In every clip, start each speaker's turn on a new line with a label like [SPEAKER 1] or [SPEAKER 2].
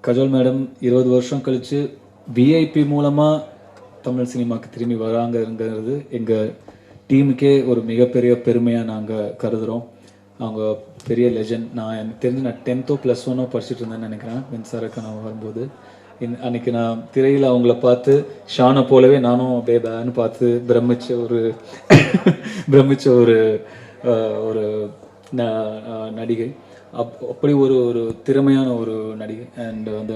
[SPEAKER 1] Kajol madam 20 வருஷம் கழிச்சு VIP மூலமாக தமிழ் சினிமாவுக்கு திரும்பி வராங்கங்கிறது எங்கள் டீமுக்கே ஒரு மிகப்பெரிய பெருமையாக நாங்கள் கருதுகிறோம். அவங்க பெரிய லெஜண்ட். எனக்கு தெரிஞ்சு நான் 10th + 1 படிச்சுட்டு இருந்தேன்னு நினைக்கிறேன் மின்சாரக்க நான் வரும்போது. அன்றைக்கி நான் திரையில் அவங்கள பார்த்து ஷானை போலவே நானும் பேபான்னு பார்த்து பிரமிச்ச ஒரு ஒரு நடிகை. அப்படி ஒரு திறமையான ஒரு நடிகை. அண்ட் அந்த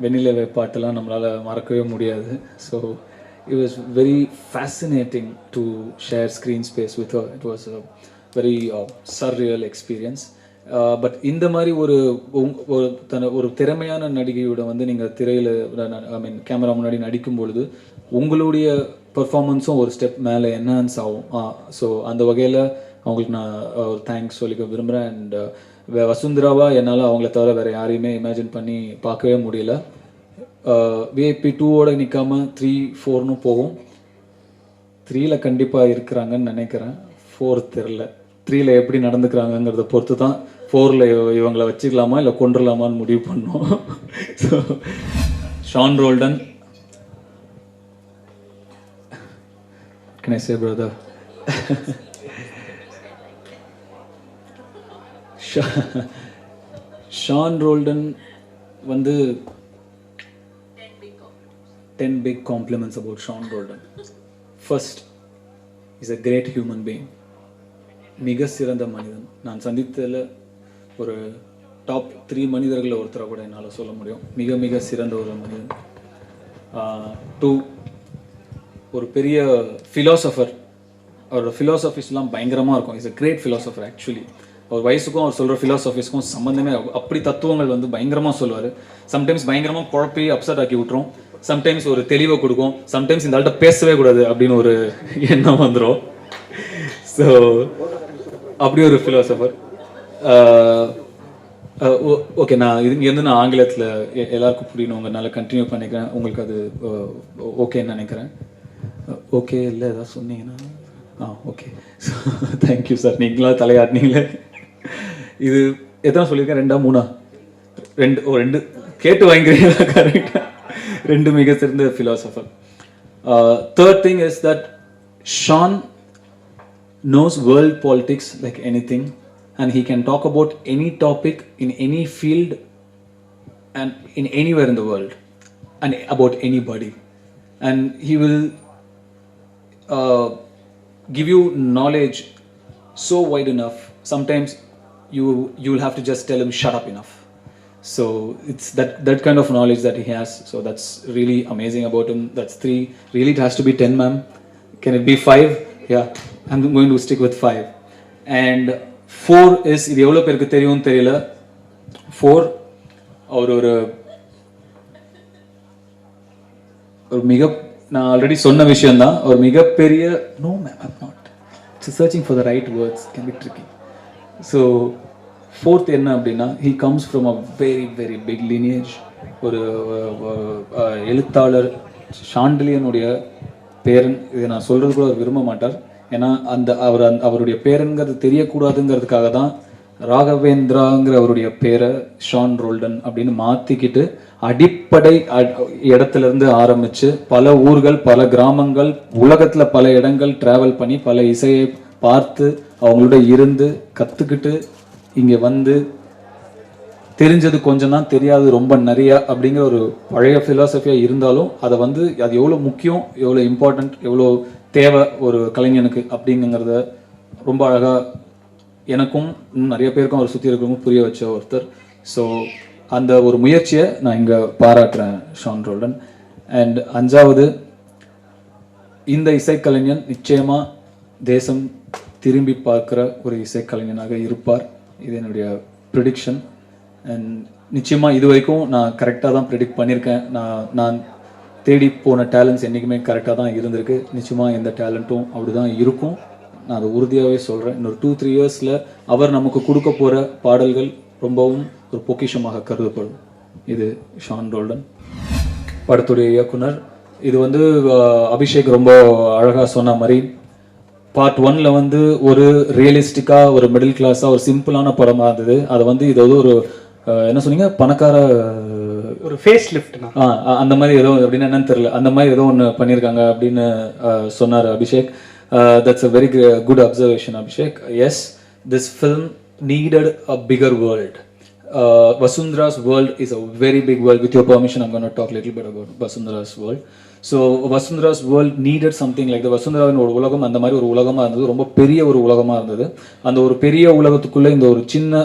[SPEAKER 1] வெண்ணிலவே பாட்டெல்லாம் நம்மளால் மறக்கவே முடியாது. So it was very fascinating to share screen space with her. It was a very surreal experience. But இந்த மாதிரி ஒரு திறமையான நடிகையோட வந்து நீங்கள் திரையில் கேமரா முன்னாடி நடிக்கும் பொழுது உங்களுடைய பெர்ஃபார்மன்ஸும் ஒரு ஸ்டெப் மேலே என்ஹான்ஸ் ஆகும். ஸோ அந்த வகையில் அவங்களுக்கு நான் ஒரு தேங்க்ஸ் சொல்லிக்க விரும்புகிறேன். அண்ட் வசுந்தராவா என்னால் அவங்கள தவிர வேறு யாரையுமே இமேஜின் பண்ணி பார்க்கவே முடியல. விஐபி 2 நிற்காம 3, 4 போகும். 3ல் கண்டிப்பாக இருக்கிறாங்கன்னு நினைக்கிறேன். 4 தெரில. 3ல் எப்படி நடந்துக்கிறாங்கங்கிறத பொறுத்து தான் 4ல் இவங்களை வச்சுக்கலாமா இல்லை கொண்டுடலாமான்னு முடிவு பண்ணோம். So Sean Roldan, can I say brother? Sean Roldan வந்து 10 big compliments about Sean Roldan. First, he's a great human being. மிக சிறந்த மனிதன். நான் சந்தித்ததில் ஒரு டாப் 3 மனிதர்களில் ஒருத்தரை கூட என்னால் சொல்ல முடியும். மிக மிக சிறந்த ஒரு மனிதன். 2, ஒரு பெரிய ஃபிலாசபர். அவரோட ஃபிலாசபிஸ்லாம் பயங்கரமாக இருக்கும். Is a great philosopher actually. அவர் வயசுக்கும் அவர் சொல்கிற ஃபிலாசபிஸ்க்கும் சம்மந்தமே அப்படி தத்துவங்கள் வந்து பயங்கரமாக சொல்லுவார். சம்டைம்ஸ் பயங்கரமாக குழப்பி அப்செட் ஆக்கி விட்டுரும். சம்டைம்ஸ் ஒரு தெளிவை கொடுக்கும். சம்டைம்ஸ் இந்த ஆள்கிட்ட பேசவே கூடாது அப்படின்னு ஒரு எண்ணம் வந்துடும். ஸோ அப்படி ஒரு ஃபிலாசபர். ஓகே, நான் இங்கேருந்து நான் ஆங்கிலத்தில் எல்லாருக்கும் புரியணும், உங்களால் கண்டினியூ பண்ணிக்கிறேன். உங்களுக்கு அது ஓகேன்னு நினைக்கிறேன். ஓகே இல்லை ஏதாவது சொன்னீங்கன்னா ஓகே. ஸோ தேங்க்யூ சார், நீங்களா தலையாட்டினீங்களே. இது எத்தனை சொல்லியிருக்கேன்? 2, 3? 2 கேட்டு வாங்கிக்கிறீங்களா? கரெக்டாக 2 மிக சிறந்த philosopher. Third thing is that Sean knows world politics like anything, and he can talk about any topic in any field and in anywhere in the world and about anybody, and he will give you knowledge so wide enough. Sometimes you will have to just tell him shut up enough. So it's that kind of knowledge that he has. So that's really amazing about him. That's 3. Really it has to be 10, ma'am. Can it be 5? Yeah, I'm going to stick with 5. And 4 is, இது எவ்வளோ பேருக்கு தெரியும் தெரியல. 4 அவர் ஒரு மிக, நான் already சொன்ன விஷயம்தான், ஒரு மிகப்பெரிய no ma'am I'm not searching for the right words can be tricky. So 4th என்ன அப்படின்னா, he comes from a very very big lineage. ஒரு எழுத்தாளர், ஷாண்டிலியனுடைய பேரன். இதை நான் சொல்கிறது கூட அவர் விரும்ப மாட்டார். ஏன்னா அவருடைய பேரன்கிறது தெரியக்கூடாதுங்கிறதுக்காக தான் ராகவேந்திராங்கிற அவருடைய பேரை ஷான் ரோல்டன் அப்படின்னு மாற்றிக்கிட்டு அடிப்படை இடத்துலேருந்து ஆரம்பித்து பல ஊர்கள், பல கிராமங்கள், உலகத்தில் பல இடங்கள் ட்ராவல் பண்ணி பல இசையை பார்த்து அவங்களோட இருந்து கற்றுக்கிட்டு இங்கே வந்து தெரிஞ்சது கொஞ்சம் தான், தெரியாது ரொம்ப நிறையா அப்படிங்கிற ஒரு பழைய ஃபிலாசபியாக இருந்தாலும் அதை வந்து அது எவ்வளோ முக்கியம், எவ்வளோ இம்பார்ட்டண்ட், எவ்வளோ தேவை ஒரு கலைஞனுக்கு அப்படிங்கிறத ரொம்ப அழகாக எனக்கும் நிறைய பேருக்கும் அவர் சுற்றி இருக்கிறவங்க புரிய வச்ச ஒருத்தர். ஸோ அந்த ஒரு முயற்சியை நான் இங்கே பாராட்டுறேன் ஷான் ரோல்டன். அண்ட் 5வது, இந்த இசைக்கலைஞன் நிச்சயமாக தேசம் திரும்பி பார்க்குற ஒரு இசைக்கலைஞனாக இருப்பார். இது என்னுடைய ப்ரிடிக்ஷன். அண்ட் நிச்சயமாக இது வரைக்கும் நான் கரெக்டாக தான் ப்ரிடிக்ட் பண்ணியிருக்கேன். நான் தேடி போன டேலண்ட்ஸ் என்றைக்குமே கரெக்டாக தான் இருந்திருக்கு. நிச்சயமாக எந்த டேலண்ட்டும் அப்படி தான் இருக்கும். நான் அதை உறுதியாகவே சொல்கிறேன். இன்னொரு 2-3 இயர்ஸில் அவர் நமக்கு கொடுக்க போகிற பாடல்கள் ரொம்பவும் ஒரு பொக்கிஷமாக கருதப்படும். இது ஷான் ரோல்டன், படத்துடைய இயக்குனர். இது வந்து அபிஷேக் ரொம்ப அழகாக சொன்ன மாதிரி பார்ட் 1ல் வந்து ஒரு ரியலிஸ்டிக்காக ஒரு மிடில் கிளாஸாக ஒரு சிம்பிளான படமாக இருந்தது. அதை வந்து இது ஒரு என்ன சொன்னீங்க பணக்கார
[SPEAKER 2] ஒரு ஃபேஸ் லிஃப்ட்னா
[SPEAKER 1] அந்த மாதிரி ஏதோ அப்படின்னு என்னன்னு தெரியல அந்த மாதிரி ஏதோ ஒன்று பண்ணியிருக்காங்க அப்படின்னு சொன்னார் Abhishek. That's a very good observation Abhishek. Yes, this film needed a bigger world. Vasundhara's world is a very big world. With your permission, I'm going to talk a little bit about Vasundhara's world. So Vasundhara's world needed something like the Vasundharaவின் ஒரு உலகம் அந்த மாதிரி ஒரு உலகமாக இருந்தது. ரொம்ப பெரிய ஒரு உலகமாக இருந்தது. அந்த ஒரு பெரிய உலகத்துக்குள்ளே இந்த ஒரு சின்ன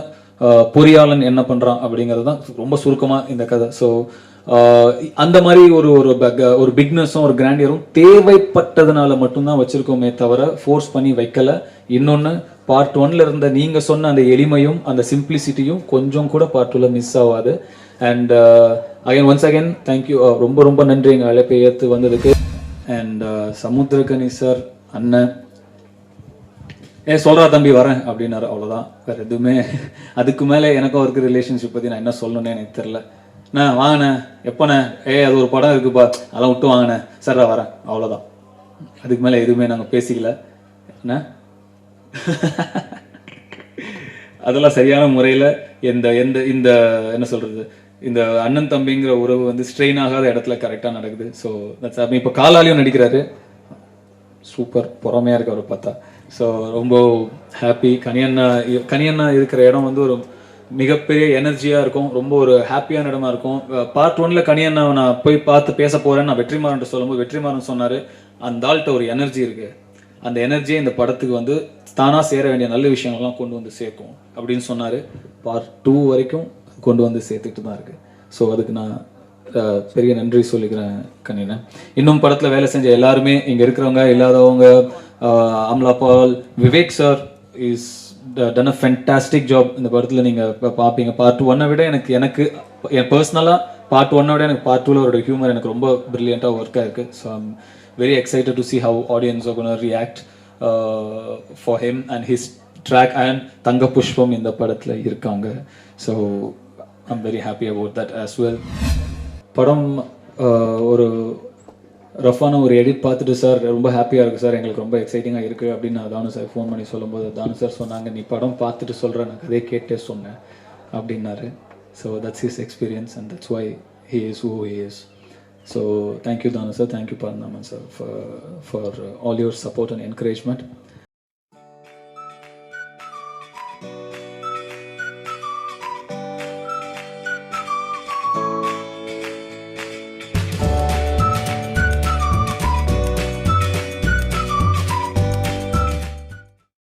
[SPEAKER 1] பொறியாளன் என்ன பண்ணுறான் அப்படிங்கிறது தான் ரொம்ப சுருக்கமாக இந்த கதை. ஸோ அந்த மாதிரி ஒரு பிக்னஸும் ஒரு கிராண்டியரும் தேவைப்பட்டதுனால மட்டும்தான் வச்சுருக்கோமே தவிர ஃபோர்ஸ் பண்ணி வைக்கலை. இன்னொன்று, பார்ட் 1ல் இருந்த நீங்கள் சொன்ன அந்த எளிமையும் அந்த சிம்பிளிசிட்டியும் கொஞ்சம் கூட பார்ட் 2ல் மிஸ் ஆகாது. And once again thank you. ரொம்ப ரொம்ப நன்றி எங்கள் அழைப்பை ஏற்று வந்ததுக்கு. அண்ட் சமுத்திரக்கனி சார் அண்ணன் சொல்கிறா தம்பி வரேன் அப்படின்னாரு, அவ்வளோதான். வேறு எதுவுமே அதுக்கு மேலே எனக்கும் அவருக்கு ரிலேஷன்ஷிப் பற்றி நான் என்ன சொல்லணுன்னே எனக்கு தெரில. நான் வாங்கினே எப்போண்ணே அது ஒரு படம் இருக்குப்பா அதெல்லாம் விட்டு வாங்கினேன் சார் வரேன், அவ்வளோதான். அதுக்கு மேலே எதுவுமே நாங்கள் பேசிக்கல. என்ன அதெல்லாம் சரியான முறையில் இந்த இந்த இந்த என்ன சொல்கிறது, இந்த அண்ணன் தம்பிங்கிற உறவு வந்து ஸ்ட்ரெயின் ஆகாத இடத்துல கரெக்டாக நடக்குது. ஸோ தட்ஸ் இப்போ காலாலையும் நடிக்கிறாரு, சூப்பர் பொறாமையாக இருக்கு அவரை பார்த்தா. ஸோ ரொம்ப ஹாப்பி. கனியண்ணா இருக்கிற இடம் வந்து ஒரு மிகப்பெரிய எனர்ஜியாக இருக்கும், ரொம்ப ஒரு ஹாப்பியான இடமா இருக்கும். பார்ட் 1ல் கனியண்ணாவை நான் போய் பார்த்து பேச போகிறேன்னு நான் வெற்றிமாறன் சொல்லும்போது வெற்றிமாறன் சொன்னார், அந்த ஆள்கிட்ட ஒரு எனர்ஜி இருக்குது, அந்த எனர்ஜியை இந்த படத்துக்கு வந்து தானாக சேர வேண்டிய நல்ல விஷயங்கள்லாம் கொண்டு வந்து சேர்க்கும் அப்படின்னு சொன்னார். பார்ட் 2 வரைக்கும் கொண்டு வந்து சேர்த்துட்டு தான் இருக்குது. ஸோ அதுக்கு நான் பெரிய நன்றி சொல்லிக்கிறேன் கனியண்ணா. இன்னும் படத்தில் வேலை செஞ்ச எல்லாருமே, இங்கே இருக்கிறவங்க இல்லாதவங்க, Amala Paul, Vivek sir is done a fantastic job இந்த படத்தில். நீங்கள் பார்ப்பீங்க பார்ட் 1 விட எனக்கு பர்சனலாக பார்ட் 1 விட எனக்கு பார்ட் 2ல் அவரோட ஹியூமர் எனக்கு ரொம்ப ப்ரில்லியண்ட்டாக ஒர்க்காக இருக்குது. So I'm very excited to see how audience are gonna react for him and his track. And Thanga Pushpam இந்த படத்தில் இருக்காங்க. So I'm very happy about that as well. படம் ஒரு ரஃபான ஒரு எடிட் பார்த்துட்டு சார் ரொம்ப ஹாப்பியாக இருக்குது சார், எங்களுக்கு ரொம்ப எக்ஸைட்டிங்காக இருக்குது அப்படின்னு நான் தானு சார் ஃபோன் பண்ணி சொல்லும்போது தானு சார் சொன்னாங்க, நீ படம் பார்த்துட்டு சொல்கிறேன், நான் கதையை கேட்டே சொன்னேன் அப்படின்னாரு. So that's his experience and that's why he is who he is. So thank you Thanu sir, thank you Paranthaman sir for all your support and encouragement.